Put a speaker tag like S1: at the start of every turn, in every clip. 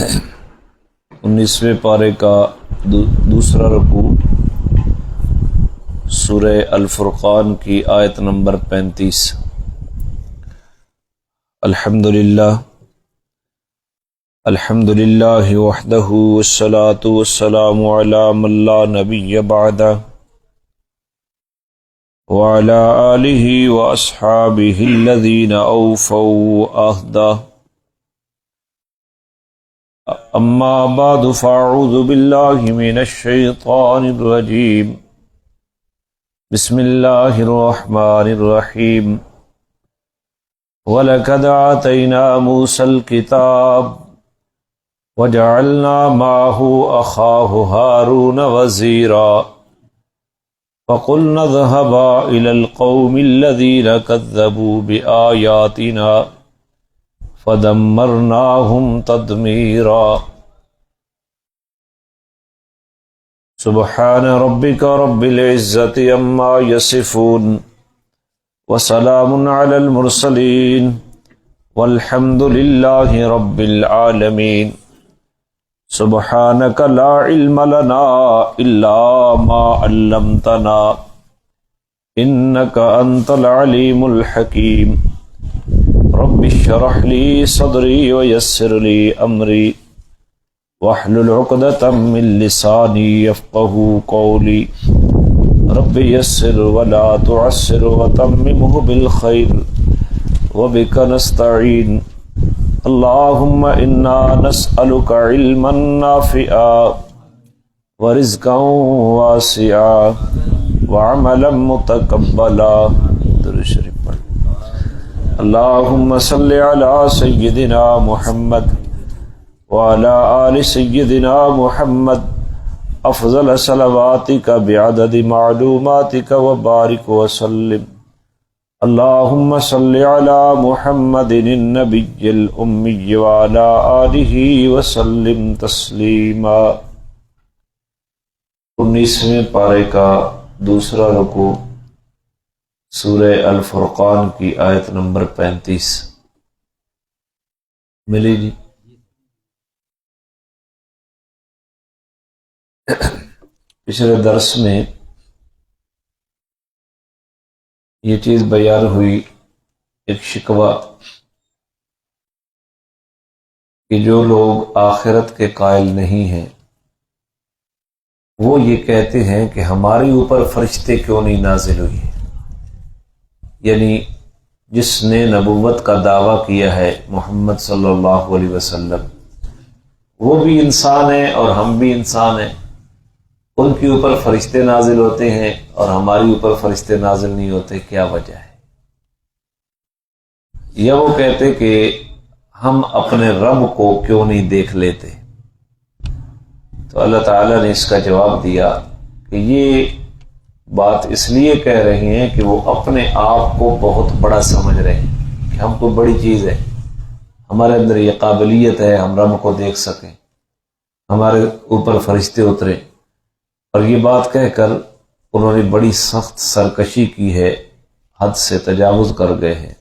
S1: 19ویں پارے کا دوسرا رکوع سورہ الفرقان کی آیت نمبر 35۔ الحمدللہ وحدہ والصلاة والسلام علی من لا نبی بعدہ وعلی آلہ واصحابہ الذین اوفوا عہدہ، اما بعد فاعوذ باللہ من الشیطان الرجیم، بسم اللہ الرحمن الرحیم۔ وَلَقَدْ آتَيْنَا مُوسَى الْكِتَابَ وَجَعَلْنَا مَعَهُ أَخَاهُ هَارُونَ وَزِيرًا فَقُلْنَا اذْهَبَا إِلَى الْقَوْمِ الَّذِينَ كَذَّبُوا بِآيَاتِنَا فَدَمَّرْنَاهُمْ تَدْمِيرًا۔ سبحان ربك رب العزة عما يصفون وسلام على المرسلين والحمد لله رب العالمين۔ سبحانك لا علم لنا إلا ما علمتنا إنك أنت العليم الحكيم۔ رب اشرح لي صدري ويسر لي أمري واحلل عقدة من لساني يفقهوا قولي، رب يسر ولا تعسر وتممه بالخير وبك نستعين، اللهم إنا نسألك علما نافعا ورزقا واسعا وعملا متقبلا۔ درود شریف پڑھ۔ اللهم صل على سيدنا محمد وعلى آل سيدنا محمد افضل صلواتك بعدد معلوماتك وبارك وسلم۔ اللهم صل على محمد النبي الأمي وعلى آله وسلم تسلیما۔ 19ویں پارے کا دوسرا رکوع سورہ الفرقان کی آیت نمبر 35 ملی جی؟ پچھلے درس میں یہ چیز بیان ہوئی، ایک شکوہ کہ جو لوگ آخرت کے قائل نہیں ہیں وہ یہ کہتے ہیں کہ ہمارے اوپر فرشتے کیوں نہیں نازل ہوئے، یعنی جس نے نبوت کا دعویٰ کیا ہے محمد صلی اللہ علیہ وسلم، وہ بھی انسان ہے اور ہم بھی انسان ہیں، ان کے اوپر فرشتے نازل ہوتے ہیں اور ہمارے اوپر فرشتے نازل نہیں ہوتے، کیا وجہ ہے؟ یا وہ کہتے کہ ہم اپنے رب کو کیوں نہیں دیکھ لیتے؟ تو اللہ تعالیٰ نے اس کا جواب دیا کہ یہ بات اس لیے کہہ رہے ہیں کہ وہ اپنے آپ کو بہت بڑا سمجھ رہے ہیں کہ ہم کو بڑی چیز ہے، ہمارے اندر یہ قابلیت ہے ہم رب کو دیکھ سکیں، ہمارے اوپر فرشتے اترے، اور یہ بات کہہ کر انہوں نے بڑی سخت سرکشی کی ہے، حد سے تجاوز کر گئے ہیں۔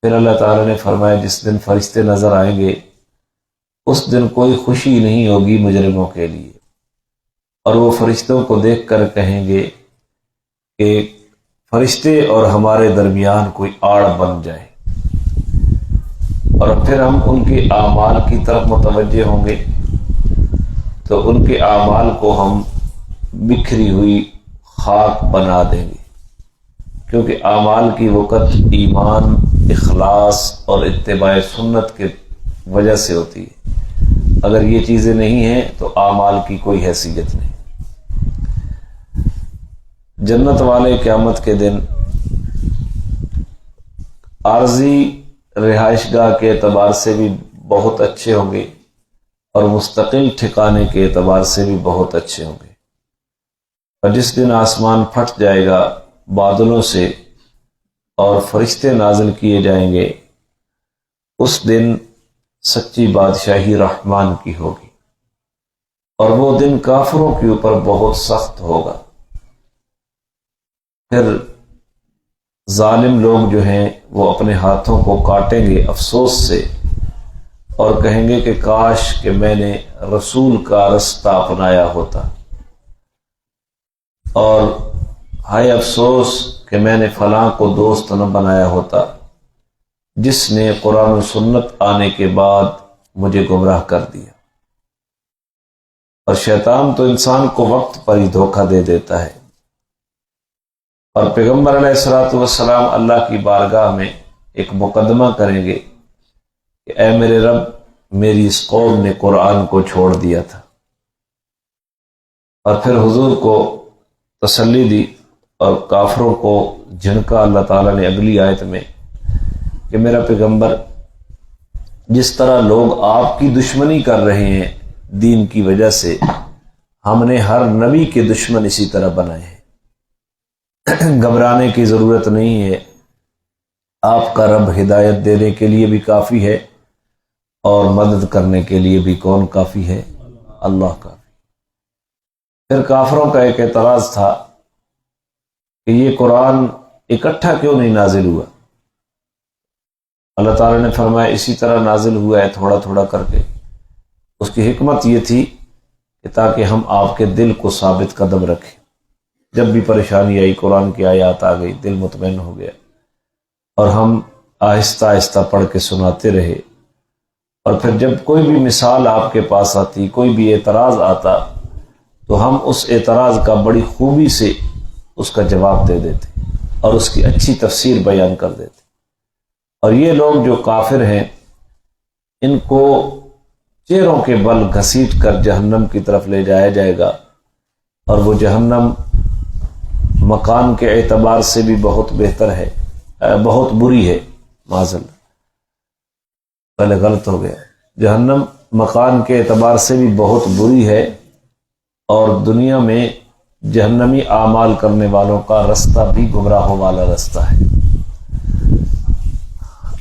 S1: پھر اللہ تعالیٰ نے فرمایا جس دن فرشتے نظر آئیں گے اس دن کوئی خوشی نہیں ہوگی مجرموں کے لیے، اور وہ فرشتوں کو دیکھ کر کہیں گے کہ فرشتے اور ہمارے درمیان کوئی آڑ بن جائے، اور پھر ہم ان کے اعمال کی طرف متوجہ ہوں گے تو ان کے اعمال کو ہم بکھری ہوئی خاک بنا دیں گے، کیونکہ اعمال کی وقت ایمان، اخلاص اور اتباع سنت کے وجہ سے ہوتی ہے، اگر یہ چیزیں نہیں ہیں تو اعمال کی کوئی حیثیت نہیں۔ جنت والے قیامت کے دن عارضی رہائش گاہ کے اعتبار سے بھی بہت اچھے ہوں گے اور مستقل ٹھکانے کے اعتبار سے بھی بہت اچھے ہوں گے، اور جس دن آسمان پھٹ جائے گا بادلوں سے اور فرشتے نازل کیے جائیں گے، اس دن سچی بادشاہی رحمان کی ہوگی، اور وہ دن کافروں کے اوپر بہت سخت ہوگا۔ پھر ظالم لوگ جو ہیں وہ اپنے ہاتھوں کو کاٹیں گے افسوس سے، اور کہیں گے کہ کاش کہ میں نے رسول کا رستہ اپنایا ہوتا، اور ہائے افسوس کہ میں نے فلاں کو دوست نہ بنایا ہوتا جس نے قرآن و سنت آنے کے بعد مجھے گمراہ کر دیا۔ اور شیطان تو انسان کو وقت پر ہی دھوکہ دے دیتا ہے، اور پیغمبر علیہ الصلوۃ والسلام اللہ کی بارگاہ میں ایک مقدمہ کریں گے کہ اے میرے رب، میری اس قوم نے قرآن کو چھوڑ دیا تھا، اور پھر حضور کو تسلی دی اور کافروں کو جھنکا اللہ تعالیٰ نے اگلی آیت میں کہ میرا پیغمبر، جس طرح لوگ آپ کی دشمنی کر رہے ہیں دین کی وجہ سے، ہم نے ہر نبی کے دشمن اسی طرح بنائے ہیں، گھبرانے کی ضرورت نہیں ہے، آپ کا رب ہدایت دینے کے لیے بھی کافی ہے اور مدد کرنے کے لیے بھی کون کافی ہے؟ اللہ کافی۔ پھر کافروں کا ایک اعتراض تھا کہ یہ قرآن اکٹھا کیوں نہیں نازل ہوا؟ اللہ تعالیٰ نے فرمایا اسی طرح نازل ہوا ہے تھوڑا تھوڑا کر کے۔ اس کی حکمت یہ تھی کہ تاکہ ہم آپ کے دل کو ثابت قدم رکھیں، جب بھی پریشانی آئی قرآن کی آیات آ گئی دل مطمئن ہو گیا، اور ہم آہستہ آہستہ پڑھ کے سناتے رہے، اور پھر جب کوئی بھی مثال آپ کے پاس آتی، کوئی بھی اعتراض آتا، تو ہم اس اعتراض کا بڑی خوبی سے اس کا جواب دے دیتے اور اس کی اچھی تفسیر بیان کر دیتے۔ اور یہ لوگ جو کافر ہیں، ان کو چیروں کے بل گھسیٹ کر جہنم کی طرف لے جایا جائے گا، اور وہ جہنم مکان کے اعتبار سے بھی بہت بہتر ہے، بہت بری ہے، معاذاللہ پہلے غلط ہو گیا، جہنم مکان کے اعتبار سے بھی بہت بری ہے، اور دنیا میں جہنمی اعمال کرنے والوں کا رستہ بھی گمراہوں والا رستہ ہے۔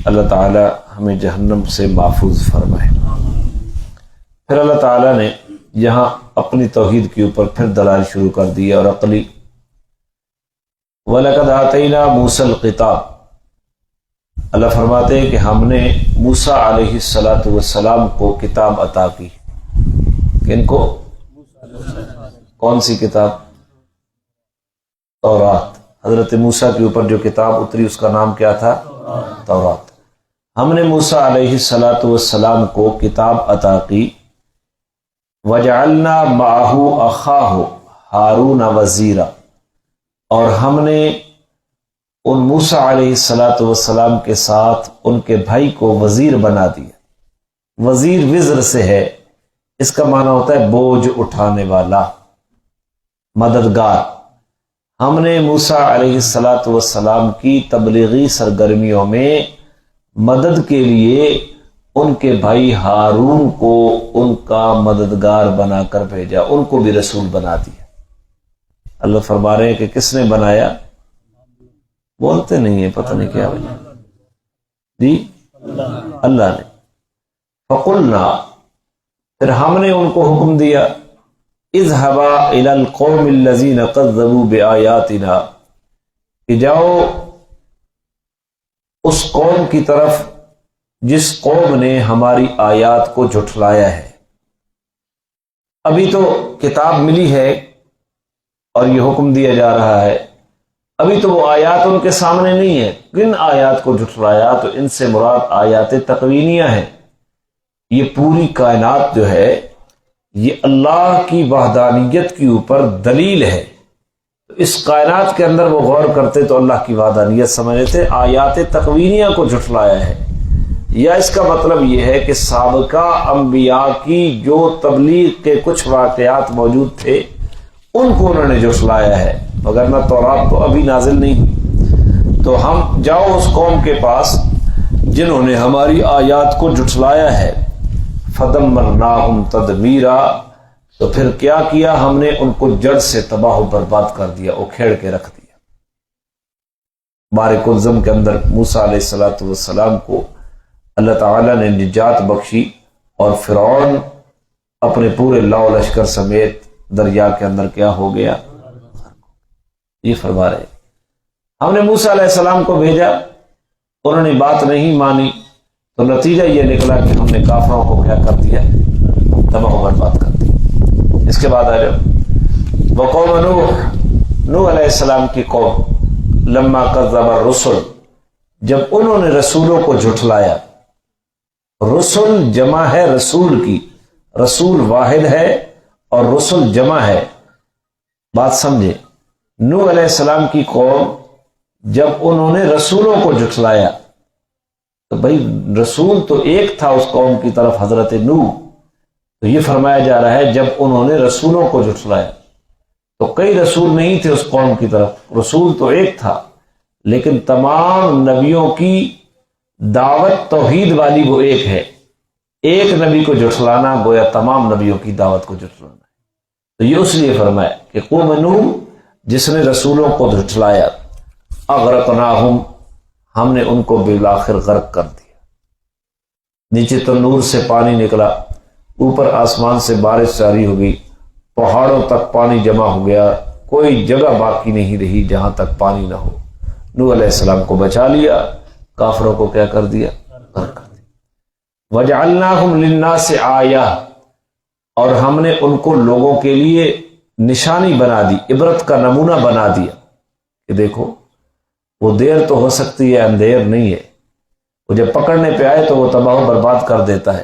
S1: اللہ تعالی ہمیں جہنم سے محفوظ فرمائے۔ پھر اللہ تعالیٰ نے یہاں اپنی توحید کے اوپر پھر دلائل شروع کر دی اور عقلی، وَلَقَدْ آتَيْنَا مُوسَى الْكِتَابَ، اللہ فرماتے ہیں کہ ہم نے موسیٰ علیہ السلام کو کتاب عطا کی۔ کن کو؟ کون سی کتاب؟ تورات۔ حضرت موسیٰ کے اوپر جو کتاب اتری اس کا نام کیا تھا؟ تورات۔ ہم نے موسیٰ علیہ السلام کو کتاب عطا کی، وَجَعَلْنَا مَعَهُ أَخَاهُ هَارُونَ وَزِيرًا، اور ہم نے ان موسیٰ علیہ السلام کے ساتھ ان کے بھائی کو وزیر بنا دیا۔ وزیر وزر سے ہے، اس کا معنی ہوتا ہے بوجھ اٹھانے والا، مددگار۔ ہم نے موسیٰ علیہ السلام کی تبلیغی سرگرمیوں میں مدد کے لیے ان کے بھائی ہارون کو ان کا مددگار بنا کر بھیجا، ان کو بھی رسول بنا دیا۔ اللہ فرما رہے ہیں کہ کس نے بنایا؟ بولتے نہیں ہیں، پتہ نہیں کیا وجہ جی، اللہ نے۔ فقلنا، پھر ہم نے ان کو حکم دیا، اذهبا الى القوم الذين كذبوا بآياتنا، کہ جاؤ اس قوم کی طرف جس قوم نے ہماری آیات کو جھٹلایا ہے۔ ابھی تو کتاب ملی ہے اور یہ حکم دیا جا رہا ہے، ابھی تو وہ آیات ان کے سامنے نہیں ہے۔ کن آیات کو جھٹلایا؟ تو ان سے مراد آیات تقوینیہ ہیں۔ یہ پوری کائنات جو ہے یہ اللہ کی وحدانیت کے اوپر دلیل ہے، تو اس کائنات کے اندر وہ غور کرتے تو اللہ کی وحدانیت سمجھ لیتے۔ آیات تقوینیہ کو جھٹلایا ہے، یا اس کا مطلب یہ ہے کہ سابقہ انبیاء کی جو تبلیغ کے کچھ واقعات موجود تھے ان کو انہوں نے جھٹلایا ہے، وگرنہ تورات تو ابھی نازل نہیں ہوئی۔ تو ہم جاؤ اس قوم کے پاس جنہوں نے ہماری آیات کو جھٹلایا ہے، فَدَمَّرْنَاهُمْ تَدْمِيرًا، تو پھر کیا کیا ہم نے ان کو جڑ سے تباہ و برباد کر دیا، اکھیڑ کے رکھ دیا۔ مارے کلزم کے اندر موسیٰ علیہ السلام کو اللہ تعالیٰ نے نجات بخشی، اور فرعون اپنے پورے لاؤ لشکر سمیت دریا کے اندر کیا ہو گیا؟ یہ فرما رہے ہم نے موسیٰ علیہ السلام کو بھیجا، انہوں نے بات نہیں مانی، تو نتیجہ یہ نکلا کہ ہم نے کافروں کو کیا کر دیا؟ تباہ و برباد کر دیا۔ اس کے بعد آ جب وقوم نوح علیہ السلام کی قوم لما کذب الرسل، جب انہوں نے رسولوں کو جھٹلایا۔ رسل جمع ہے رسول کی، رسول واحد ہے اور رسل جمع ہے، بات سمجھے۔ نوح علیہ السلام کی قوم جب انہوں نے رسولوں کو جھٹلایا، تو بھائی رسول تو ایک تھا اس قوم کی طرف، حضرت نوح، تو یہ فرمایا جا رہا ہے جب انہوں نے رسولوں کو جھٹلایا، تو کئی رسول نہیں تھے اس قوم کی طرف، رسول تو ایک تھا، لیکن تمام نبیوں کی دعوت توحید والی وہ ایک ہے۔ ایک نبی کو جھٹلانا گویا تمام نبیوں کی دعوت کو جھٹلانا ہے۔ تو یہ اس لیے فرمایا کہ قوم نوح جس نے رسولوں کو جھٹلایا، اغرقناہم، ہم نے ان کو بالآخر غرق کر دیا۔ نیچے تنور سے پانی نکلا، اوپر آسمان سے بارش جاری ہو گئی، پہاڑوں تک پانی جمع ہو گیا، کوئی جگہ باقی نہیں رہی جہاں تک پانی نہ ہو۔ نوح علیہ السلام کو بچا لیا، کافروں کو کیا کر دیا؟ غرق کر دیا۔ وَجَعَلْنَاهُمْ لِلنَّاسِ آیَةً، اور ہم نے ان کو لوگوں کے لیے نشانی بنا دی، عبرت کا نمونہ بنا دیا کہ دیکھو وہ دیر تو ہو سکتی ہے، اندھیر نہیں ہے، وہ جب پکڑنے پہ آئے تو وہ تباہ و برباد کر دیتا ہے۔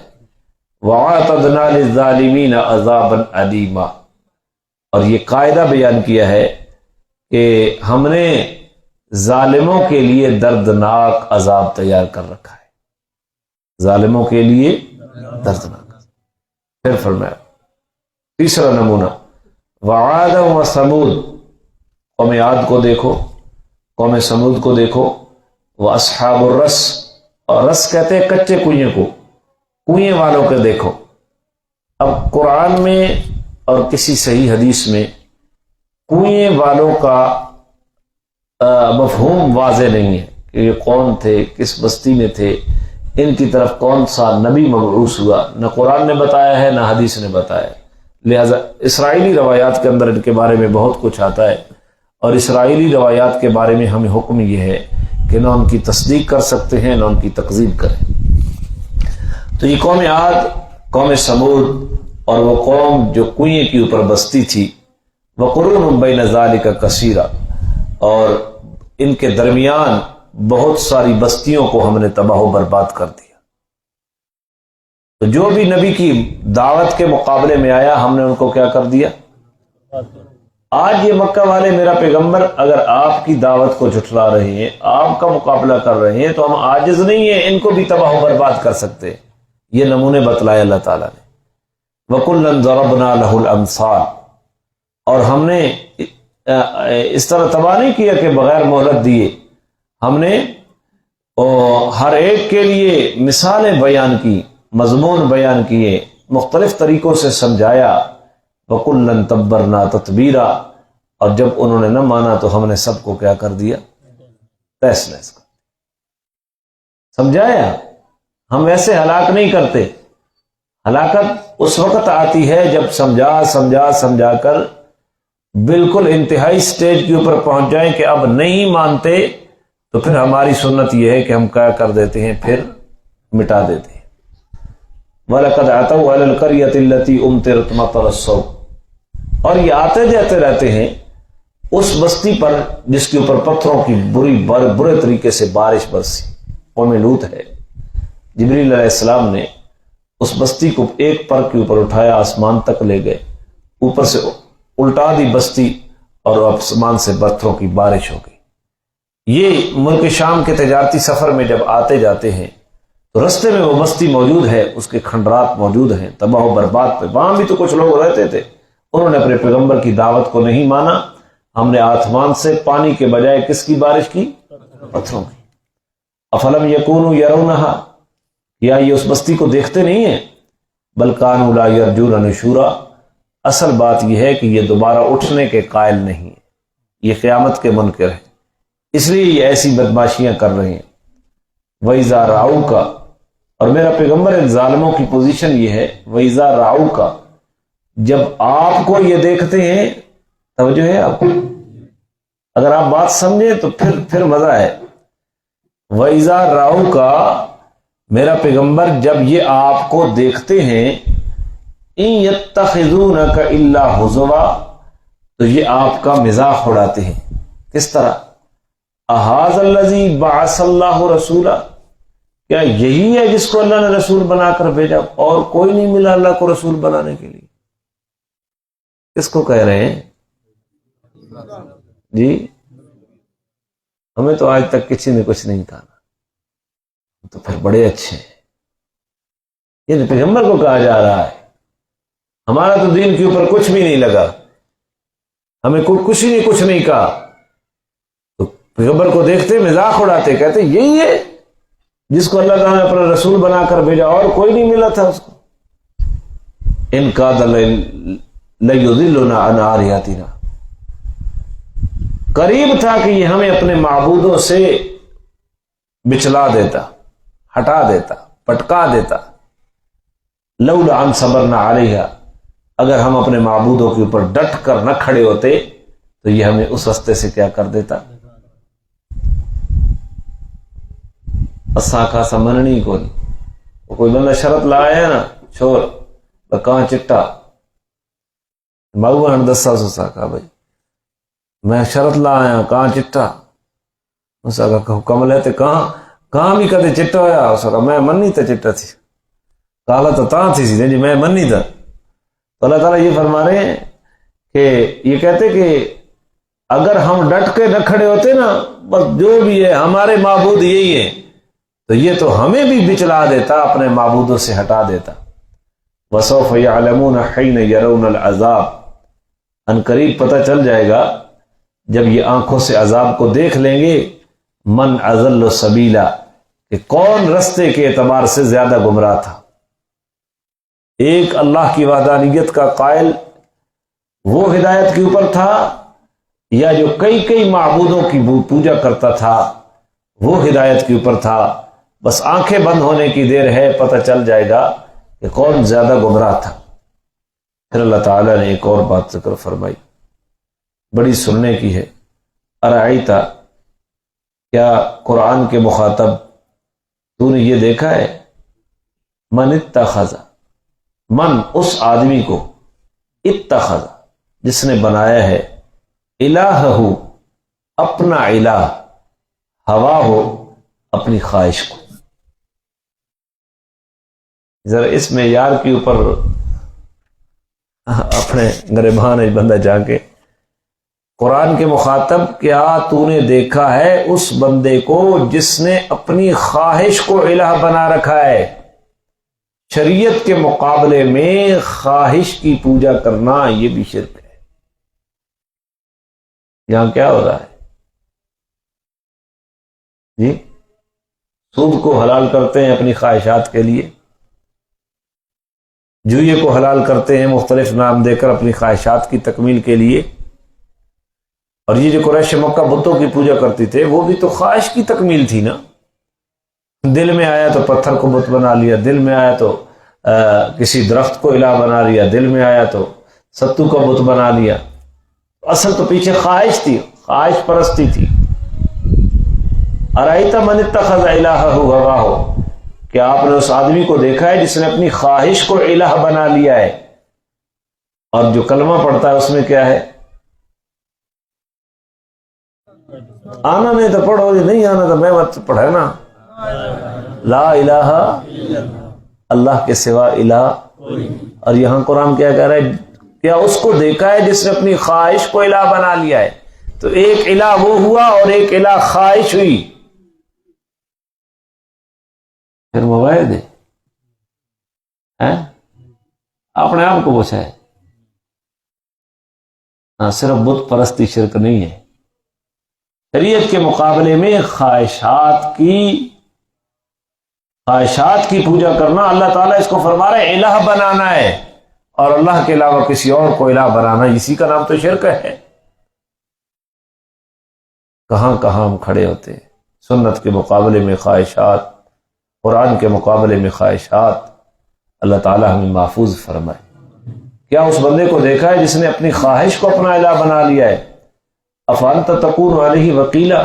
S1: وَأَعْتَدْنَا لِلظَّالِمِينَ عَذَابًا أَلِيمًا، اور یہ قاعدہ بیان کیا ہے کہ ہم نے ظالموں کے لیے دردناک عذاب تیار کر رکھا ہے، ظالموں کے لیے دردناک۔ پھر فرمایا تیسرا نمونہ، وعاد و ثمود، قوم عاد کو دیکھو، قوم سمود کو دیکھو، وہ اصحاب الرس، اور رس کہتے ہیں کچے کنویں کو، کنویں والوں کو دیکھو۔ اب قرآن میں اور کسی صحیح حدیث میں کنویں والوں کا مفہوم واضح نہیں ہے کہ یہ کون تھے، کس بستی میں تھے، ان کی طرف کون سا نبی مبعوث ہوا، نہ قرآن نے بتایا ہے نہ حدیث نے بتایا ہے۔ لہذا اسرائیلی روایات کے اندر ان کے بارے میں بہت کچھ آتا ہے، اور اسرائیلی روایات کے بارے میں ہمیں حکم یہ ہے کہ نہ ان کی تصدیق کر سکتے ہیں نہ ان کی تکذیب کریں۔ تو یہ قوم عاد، قوم سمود، اور وہ قوم جو کنویں کے اوپر بستی تھی، وقرون بین ذالک کثیرا، اور ان کے درمیان بہت ساری بستیوں کو ہم نے تباہ و برباد کر دیا۔ تو جو بھی نبی کی دعوت کے مقابلے میں آیا ہم نے ان کو کیا کر دیا؟ آج یہ مکہ والے میرا پیغمبر اگر آپ کی دعوت کو جھٹلا رہے ہیں، آپ کا مقابلہ کر رہے ہیں، تو ہم عاجز نہیں ہیں ان کو بھی تباہ و برباد کر سکتے۔ یہ نمونے بتلائے اللہ تعالیٰ نے۔ وَكُلًّا ضَرَبْنَا لَهُ الْأَمْثَالَ، اور ہم نے اس طرح تباہ نہیں کیا کہ بغیر مہلت دیے، ہم نے ہر ایک کے لیے مثالیں بیان کی، مضمون بیان کیے، مختلف طریقوں سے سمجھایا۔ وَكُلًّا تَبَّرْنَا تَتْبِيرًا، اور جب انہوں نے نہ مانا تو ہم نے سب کو کیا کر دیا؟ تہس نہس کر سمجھایا۔ ہم ویسے ہلاک نہیں کرتے، ہلاکت اس وقت آتی ہے جب سمجھا کر بالکل انتہائی سٹیج کے اوپر پہنچ جائیں کہ اب نہیں مانتے، تو پھر ہماری سنت یہ ہے کہ ہم کیا کر دیتے ہیں؟ پھر مٹا دیتے ہیں۔ وَلَقَدْ عَتَوْا عَلَى الْقَرْيَةِ الَّتِي أُمْطِرَتْ مَطَرَ السَّوْءِ، اور یہ آتے جاتے رہتے ہیں اس بستی پر جس کے اوپر پتھروں کی برے طریقے سے بارش برسی۔ قوم لوط ہے، جبریل علیہ السلام نے اس بستی کو ایک پر کے اوپر اٹھایا، آسمان تک لے گئے، اوپر سے الٹا دی بستی اور آسمان سے پتھروں کی بارش ہو گئی۔ یہ ملک شام کے تجارتی سفر میں جب آتے جاتے ہیں تو رستے میں وہ بستی موجود ہے، اس کے کھنڈرات موجود ہیں، تباہ و برباد پہ وہاں بھی تو کچھ لوگ رہتے تھے، انہوں نے اپنے پیغمبر کی دعوت کو نہیں مانا، ہم نے آسمان سے پانی کے بجائے کس کی بارش کی؟ پتھروں کی۔ افلم یکونوا یرونہا، یا یہ اس بستی کو دیکھتے نہیں ہیں؟ بل کانوا لا یرجون نشورا، اصل بات یہ ہے کہ یہ دوبارہ اٹھنے کے قائل نہیں ہیں، یہ قیامت کے منکر ہیں، اس لیے یہ ایسی بدماشیاں کر رہے ہیں۔ وَإِذَا رَأَوْكَ، اور میرا پیغمبر ان ظالموں کی پوزیشن یہ ہے، وَإِذَا رَأَوْكَ، جب آپ کو یہ دیکھتے ہیں، توجہ ہے آپ کو، اگر آپ بات سمجھیں تو پھر مزہ ہے۔ وَإِذَا رَأَوْكَ، میرا پیغمبر جب یہ آپ کو دیکھتے ہیں ان یتخذونک الا ہزوا، تو یہ آپ کا مزاح اڑاتے ہیں. کس طرح؟ اھذا الذی بعث اللہ رسولا، کیا یہی ہے جس کو اللہ نے رسول بنا کر بھیجا؟ اور کوئی نہیں ملا اللہ کو رسول بنانے کے لیے. کس کو کہہ رہے ہیں جی؟ ہمیں تو آج تک کسی نے کچھ نہیں کہا، تو پھر بڑے اچھے ہیں. یہ پیغمبر کو کہا جا رہا ہے ہمارا تو دین کے اوپر کچھ بھی نہیں لگا، ہمیں کسی نے کچھ نہیں کہا. تو پیغمبر کو دیکھتے مذاق اڑاتے، کہتے یہی ہے جس کو اللہ تعالیٰ نے اپنا رسول بنا کر بھیجا، اور کوئی نہیں ملا تھا اس کو. ان کاد لیضلنا عن آلہتنا، قریب تھا کہ یہ ہمیں اپنے معبودوں سے بچلا دیتا، ہٹا دیتا، پٹکا دیتا. لولا ان صبرنا علیہا، اگر ہم اپنے معبودوں کے اوپر ڈٹ کر نہ کھڑے ہوتے تو یہ ہمیں اس رستے سے کیا کر دیتا. اسا کا سمننی کو نہیں. کوئی بندہ شرط لایا ہے نا چھوڑ کہاں چٹا مغو دسا سسا کا بھائی میں شرط لایا کہاں چٹا اسا کا حکم لیتے کہاں بھی کدے چٹا ہوا اس کا میں منی تو چٹا تھی کالا تو تاں تھی سی جی میں منی تھا. تو اللہ تعالیٰ یہ فرما رہے ہیں کہ یہ کہتے کہ اگر ہم ڈٹ کے نہ کھڑے ہوتے نا بس جو بھی ہے ہمارے معبود یہی ہے، تو یہ تو ہمیں بھی بچلا دیتا، اپنے معبودوں سے ہٹا دیتا. وَسَوْفَ يَعْلَمُونَ حِينَ يَرَوْنَ الْعَذَابَ، ان قریب پتہ چل جائے گا جب یہ آنکھوں سے عذاب کو دیکھ لیں گے، من اضل سبیلا، کہ کون رستے کے اعتبار سے زیادہ گمراہ تھا. ایک اللہ کی وحدانیت کا قائل وہ ہدایت کے اوپر تھا، یا جو کئی معبودوں کی پوجا کرتا تھا وہ ہدایت کے اوپر تھا. بس آنکھیں بند ہونے کی دیر ہے، پتہ چل جائے گا کہ کون زیادہ گمراہ تھا. پھر اللہ تعالیٰ نے ایک اور بات ذکر فرمائی، بڑی سننے کی ہے. ارائیتا، کیا قرآن کے مخاطب تو نے یہ دیکھا ہے؟ من اتخذ، من اس آدمی کو، اتخذ جس نے بنایا ہے، الہ اپنا الہ، ہوا ہو اپنی خواہش کو. ذرا اس میں یار کے اوپر اپنے گریبان بندہ جا کے قرآن کے مخاطب، کیا تو نے دیکھا ہے اس بندے کو جس نے اپنی خواہش کو الہ بنا رکھا ہے؟ شریعت کے مقابلے میں خواہش کی پوجا کرنا یہ بھی شرک ہے. یہاں کیا ہو رہا ہے جی؟ سود کو حلال کرتے ہیں اپنی خواہشات کے لیے، جوئے کو حلال کرتے ہیں مختلف نام دے کر اپنی خواہشات کی تکمیل کے لیے. اور یہ جو قریش مکہ بتوں کی پوجا کرتی تھے وہ بھی تو خواہش کی تکمیل تھی نا. دل میں آیا تو پتھر کو بت بنا لیا، دل میں آیا تو کسی درخت کو الہ بنا لیا، دل میں آیا تو ستو کا بت بنا لیا. اصل تو پیچھے خواہش تھی، خواہش پرستی تھی. ارائیتا من اتخذ الہہ ہواہ، کیا آپ نے اس آدمی کو دیکھا ہے جس نے اپنی خواہش کو الہ بنا لیا ہے؟ اور جو کلمہ پڑھتا ہے اس میں کیا ہے؟ آنا نہیں تو پڑھو، نہیں آنا تو میں مت پڑھے نا. لا الہ، اللہ کے سوا الہ. اور یہاں قرآن کیا کہہ رہا ہے؟ کیا اس کو دیکھا ہے جس نے اپنی خواہش کو الہ بنا لیا ہے؟ تو ایک الہ وہ ہوا اور ایک الہ خواہش ہوئی. پھر موبائل دے اپنے آپ کو پوچھا ہے. صرف بت پرستی شرک نہیں ہے. شریعت کے مقابلے میں خواہشات کی پوجا کرنا، اللہ تعالیٰ اس کو فرما رہا ہے الہ بنانا ہے، اور اللہ کے علاوہ کسی اور کو الہ بنانا، اسی کا نام تو شرک ہے. کہاں ہم کھڑے ہوتے ہیں؟ سنت کے مقابلے میں خواہشات، قرآن کے مقابلے میں خواہشات. اللہ تعالیٰ ہمیں محفوظ فرمائے. کیا اس بندے کو دیکھا ہے جس نے اپنی خواہش کو اپنا الہ بنا لیا ہے؟ افانت تکون علیہ وکیلا،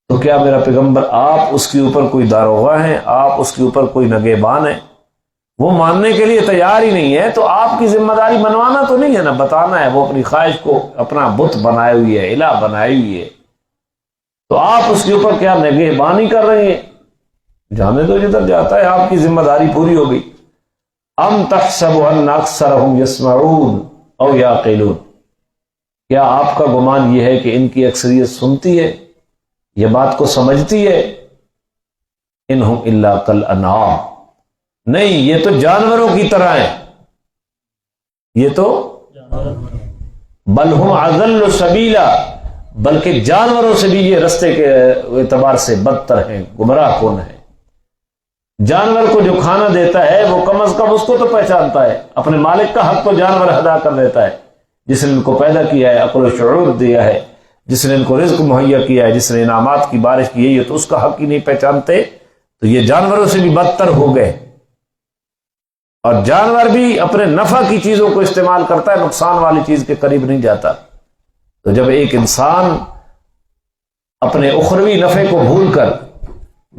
S1: تو کیا میرا پیغمبر آپ اس کے اوپر کوئی داروغہ ہیں، آپ اس کے اوپر کوئی نگہبان ہیں؟ وہ ماننے کے لیے تیار ہی نہیں ہے، تو آپ کی ذمہ داری منوانا تو نہیں ہے نا، بتانا ہے۔ وہ اپنی خواہش کو اپنا بت بنائے ہوئی ہے، الہ بنائی ہوئی ہے، تو آپ اس کے اوپر کیا نگہبانی کر رہے ہیں؟ جانے تو جدھر جاتا ہے، آپ کی ذمہ داری پوری ہو گئی۔ ام تحسب ان اکثرهم یسمعون او یعقلون، کیا آپ کا گمان یہ ہے کہ ان کی اکثریت سنتی ہے، یہ بات کو سمجھتی ہے؟ انہم الا کالانعام، نہیں، یہ تو جانوروں کی طرح ہیں، یہ تو بل ہم اضل سبیلا، بلکہ جانوروں سے بھی یہ رستے کے اعتبار سے بدتر ہیں، گمراہ کون ہے۔ جانور کو جو کھانا دیتا ہے وہ کم از کم اس کو تو پہچانتا ہے، اپنے مالک کا حق تو جانور ادا کر دیتا ہے، جس نے ان کو پیدا کیا ہے، عقل و شعور دیا ہے، جس نے ان کو رزق مہیا کیا ہے، جس نے انعامات کی بارش کی ہے، تو اس کا حق ہی نہیں پہچانتے، تو یہ جانوروں سے بھی بدتر ہو گئے۔ اور جانور بھی اپنے نفع کی چیزوں کو استعمال کرتا ہے، نقصان والی چیز کے قریب نہیں جاتا۔ تو جب ایک انسان اپنے اخروی نفع کو بھول کر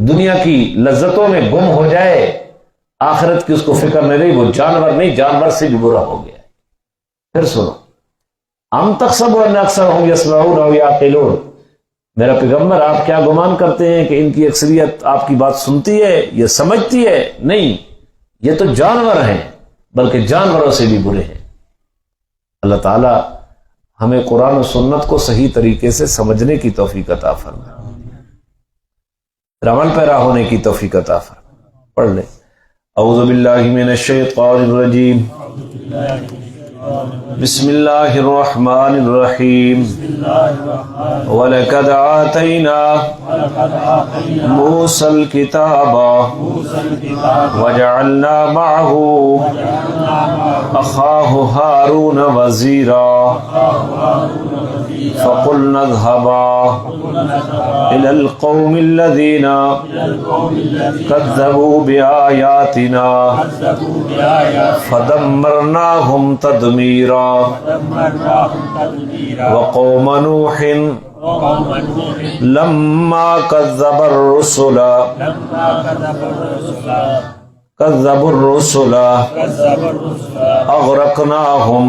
S1: دنیا کی لذتوں میں گم ہو جائے، آخرت کی اس کو فکر نہیں رہی، وہ جانور نہیں، جانور سے بھی برا ہو گیا۔ پھر سنو، ام تحسب ان اکثرهم یسمعون او یعقلون، میرا پیغمبر آپ کیا گمان کرتے ہیں کہ ان کی اکثریت آپ کی بات سنتی ہے یا سمجھتی ہے؟ نہیں، یہ تو جانور ہیں، بلکہ جانوروں سے بھی برے ہیں۔ اللہ تعالی ہمیں قرآن و سنت کو صحیح طریقے سے سمجھنے کی توفیق عطا فرمائے، عمل پیرا ہونے کی توفیق عطا فرمائے۔ پڑھ لیں، اعوذ باللہ من الشیطان الرجیم، بسم اللہ الرحمن الرحیم، وَلَقَدْ آتَيْنَا مُوسَى الْكِتَابَ وَجَعَلْنَا مَعَهُ أَخَاهُ هَارُونَ وَزِيرًا فَقُلْنَا اذْهَبَا إِلَى الْقَوْمِ الَّذِينَ كَذَّبُوا بِآيَاتِنَا فَدَمَّرْنَاهُمْ تَدْمِيرًا وَقَوْمَ نُوحٍ لَمَّا كَذَّبَ الرُّسُلَ أغرقناهم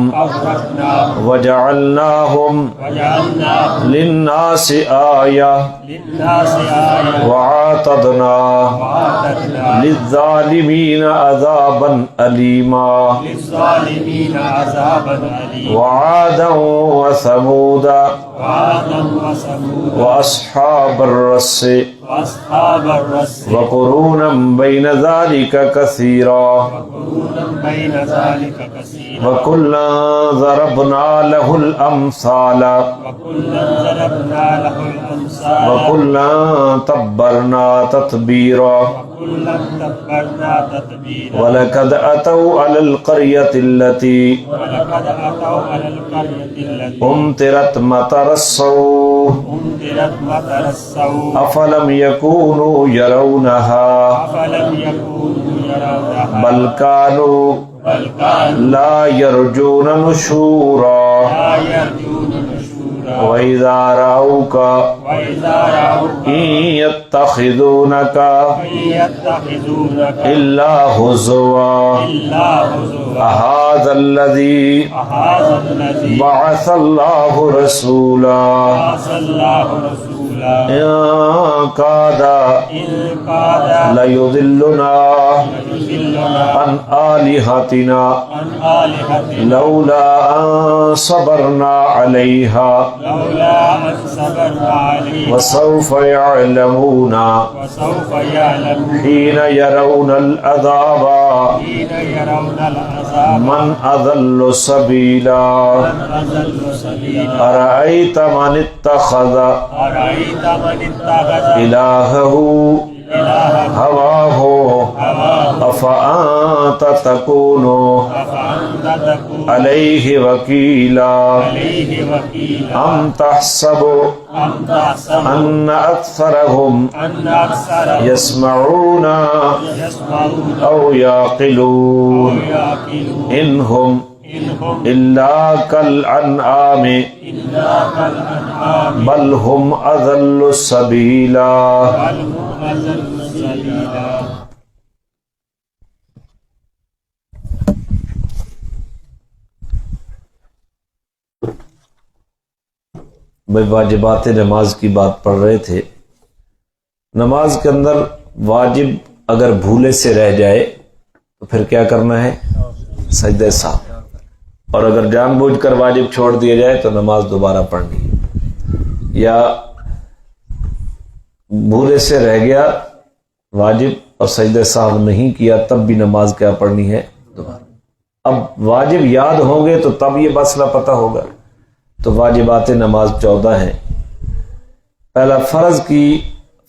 S1: وجعلناهم للناس آية وأعتدنا للظالمين عذابا أليما وعادا وثمود وأصحاب الرس وقرونا بين ذلك كثيرا وكلا ضربنا له الأمثال وكلا تبرنا تتبيرا ولقد أتوا على القرية التي أمطرت مطر السوء أفلم يكونوا يرونها بل كانوا لا يرجون نشورا وَإِذَا رَأَوْكَ إِن يَتَّخِذُونَكَ إِلَّا هُزُوًا أَهَذَا الَّذِي بَعَثَ اللَّهُ رَسُولًا إِن كَادَ لَيُضِلُّنَا عَنْ آلِهَتِنَا لَوْلَا أَن صَبَرْنَا عَلَيْهَا وسوف يعلمون حين يرون العذاب من أضل سبيلا أرأيت من اتخذ إلهه هواه أفأنت تكون عليه وكيلا أم تحسب أن أكثرهم يسمعون أو يعقلون إنهم إلا كالأنعام بل هم أضل سبيلا. بھائی واجبات نماز کی بات پڑھ رہے تھے. نماز کے اندر واجب اگر بھولے سے رہ جائے تو پھر کیا کرنا ہے؟ سجدہ سہو. اور اگر جان بوجھ کر واجب چھوڑ دیا جائے تو نماز دوبارہ پڑھنی. یا بھولے سے رہ گیا واجب اور سجدہ سہو نہیں کیا تب بھی نماز کیا پڑھنی ہے؟ دوبارہ. اب واجب یاد ہوں گے تو تب یہ مسئلہ پتہ ہوگا. تو واجبات نماز 14 ہیں. پہلا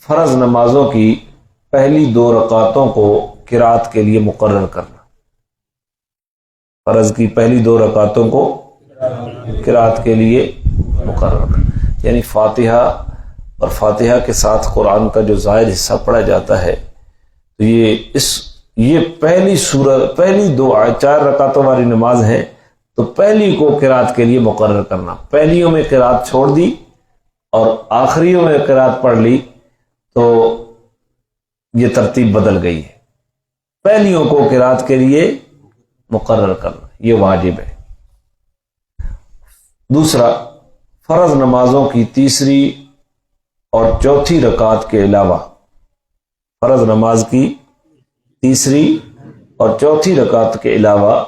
S1: فرض نمازوں کی پہلی 2 رکعتوں کو قرات کے لیے مقرر کرنا. فرض کی پہلی 2 رکعتوں کو قرات کے لیے مقرر کرنا، یعنی فاتحہ اور فاتحہ کے ساتھ قرآن کا جو زائد حصہ پڑھا جاتا ہے تو یہ پہلی سورت، پہلی 4 رکعتوں والی نماز ہے تو پہلی کو قرات کے لیے مقرر کرنا. پہلیوں میں قرات چھوڑ دی اور آخریوں میں قرات پڑھ لی تو یہ ترتیب بدل گئی ہے. پہلیوں کو قرات کے لیے مقرر کرنا یہ واجب ہے. دوسرا، فرض نمازوں کی تیسری اور چوتھی رکعت کے علاوہ، فرض نماز کی تیسری اور چوتھی رکعت کے علاوہ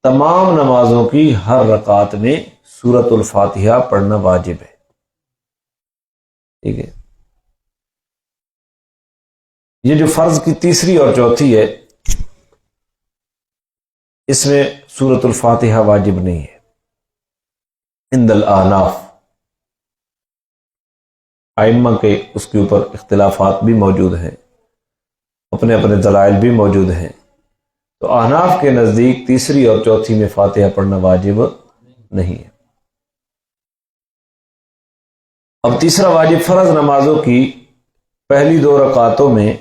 S1: تمام نمازوں کی ہر رکعت میں سورۃ الفاتحہ پڑھنا واجب ہے. ٹھیک ہے. یہ جو فرض کی تیسری اور چوتھی ہے اس میں سورۃ الفاتحہ واجب نہیں ہے. عند الاحناف ائمہ کے اس کے اوپر اختلافات بھی موجود ہیں، اپنے اپنے دلائل بھی موجود ہیں. تو احناف کے نزدیک تیسری اور چوتھی میں فاتحہ پڑھنا واجب نہیں ہے. اب تیسرا واجب، فرض نمازوں کی پہلی 2 رکعتوں میں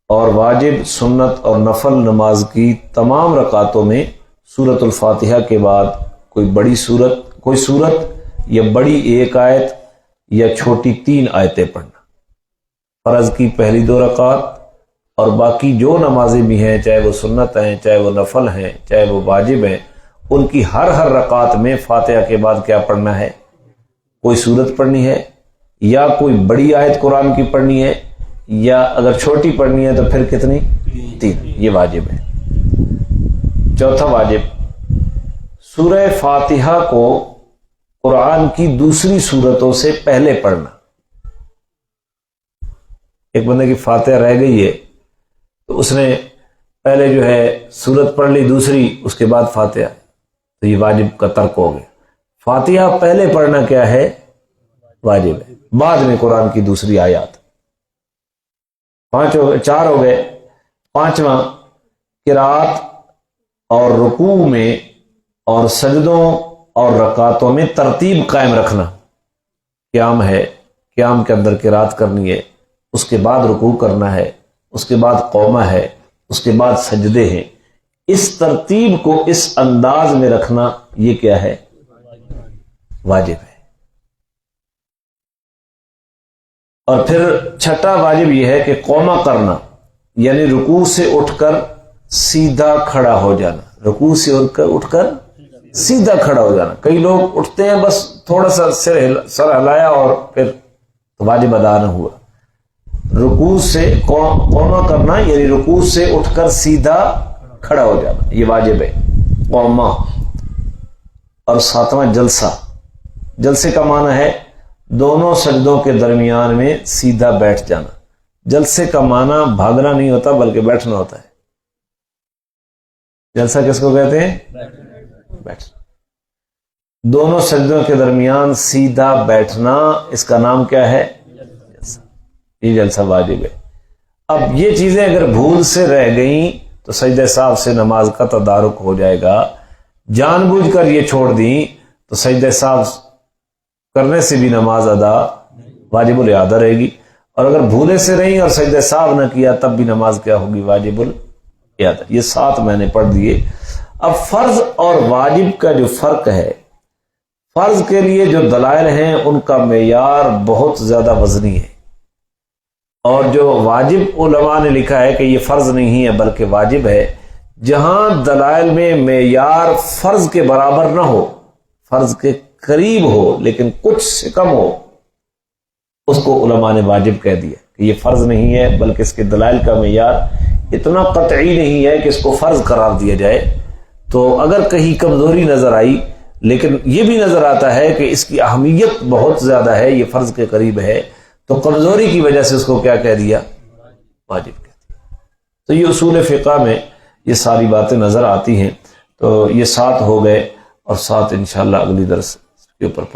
S1: اور واجب، سنت اور نفل نماز کی تمام رکعتوں میں سورۃ الفاتحہ کے بعد کوئی سورت یا بڑی 1 آیت یا چھوٹی 3 آیتیں پڑھنا. فرض کی پہلی 2 رکعت اور باقی جو نمازیں بھی ہیں، چاہے وہ سنت ہیں، چاہے وہ نفل ہیں، چاہے وہ واجب ہیں، ان کی ہر رکعت میں فاتحہ کے بعد کیا پڑھنا ہے؟ کوئی سورت پڑھنی ہے یا کوئی بڑی آیت قرآن کی پڑھنی ہے، یا اگر چھوٹی پڑھنی ہے تو پھر کتنی؟ 3. یہ واجب ہے. چوتھا واجب، سورہ فاتحہ کو قرآن کی دوسری سورتوں سے پہلے پڑھنا. ایک بندے کی فاتحہ رہ گئی ہے تو اس نے پہلے جو ہے سورت پڑھ لی دوسری، اس کے بعد فاتحہ، تو یہ واجب کا ترک ہو گیا. فاتحہ پہلے پڑھنا کیا ہے؟ واجب ہے. بعد میں قرآن کی دوسری آیات. 4 ہو گئے. 5واں، قرات اور رکوع میں اور سجدوں اور رکعتوں میں ترتیب قائم رکھنا. قیام ہے، قیام کے اندر قرات کرنی ہے، اس کے بعد رکوع کرنا ہے، اس کے بعد قومہ ہے، اس کے بعد سجدے ہیں. اس ترتیب کو اس انداز میں رکھنا یہ کیا ہے؟ واجب ہے. اور پھر 6واں واجب یہ ہے کہ قومہ کرنا، یعنی رکوع سے اٹھ کر سیدھا کھڑا ہو جانا. رکوع سے اٹھ کر سیدھا کھڑا ہو جانا. کئی لوگ اٹھتے ہیں بس تھوڑا سا سر ہلایا اور پھر واجب ادا نہ ہوا. رکوع سے قومہ کرنا یعنی رکوع سے اٹھ کر سیدھا کھڑا ہو جانا، یہ واجب ہے. قومہ. اور 7واں جلسہ. جلسے کا معنی ہے دونوں سجدوں کے درمیان میں سیدھا بیٹھ جانا. جلسے کا معنی بھاگنا نہیں ہوتا بلکہ بیٹھنا ہوتا ہے. جلسہ کس کو کہتے ہیں؟ بیٹھنا. دونوں سجدوں کے درمیان سیدھا بیٹھنا، اس کا نام کیا ہے؟ جلسہ. یہ جلسہ واجب ہے. اب یہ چیزیں اگر بھول سے رہ گئیں تو سجدہ سہو سے نماز کا تدارک ہو جائے گا. جان بوجھ کر یہ چھوڑ دیں تو سجدہ سہو کرنے سے بھی نماز ادا واجب الاعادہ رہے گی. اور اگر بھولے سے رہیں اور سجدہ سہو نہ کیا تب بھی نماز کیا ہوگی؟ واجب الاعادہ. یہ 7 میں نے پڑھ دیے. اب فرض اور واجب کا جو فرق ہے، فرض کے لیے جو دلائل ہیں ان کا معیار بہت زیادہ وزنی ہے، اور جو واجب علماء نے لکھا ہے کہ یہ فرض نہیں ہے بلکہ واجب ہے، جہاں دلائل میں معیار فرض کے برابر نہ ہو، فرض کے قریب ہو لیکن کچھ سے کم ہو، اس کو علماء نے واجب کہہ دیا کہ یہ فرض نہیں ہے، بلکہ اس کے دلائل کا معیار اتنا قطعی نہیں ہے کہ اس کو فرض قرار دیا جائے۔ تو اگر کہیں کمزوری نظر آئی لیکن یہ بھی نظر آتا ہے کہ اس کی اہمیت بہت زیادہ ہے، یہ فرض کے قریب ہے، تو کمزوری کی وجہ سے اس کو کیا کہہ دیا؟ واجب کہہ دیا۔ تو یہ اصول فقہ میں یہ ساری باتیں نظر آتی ہیں۔ تو یہ 7 ہو گئے، اور 7 انشاءاللہ اگلی درس کے اوپر پڑھ